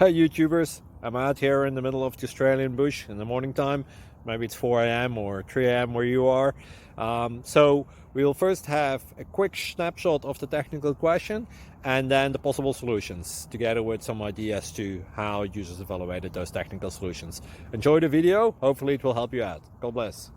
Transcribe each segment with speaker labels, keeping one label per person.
Speaker 1: Hey YouTubers, I'm out here in the middle of the Australian bush in the morning time. Maybe it's 4 a.m. or 3 a.m. where you are. So we'll first have a quick snapshot of the technical question and then the possible solutions, together with some ideas to how users evaluated those technical solutions. Enjoy the video, hopefully it will help you out. God bless.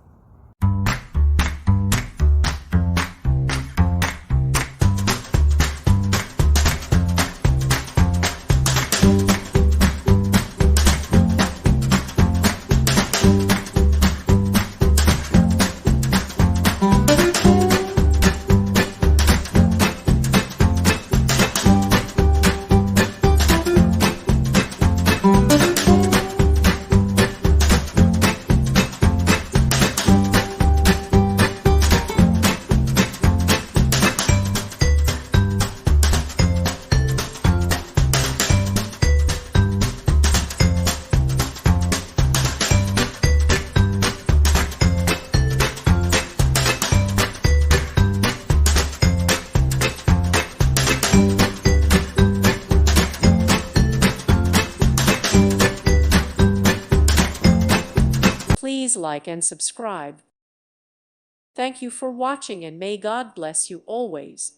Speaker 2: Please like and subscribe. Thank you for watching and may God bless you always.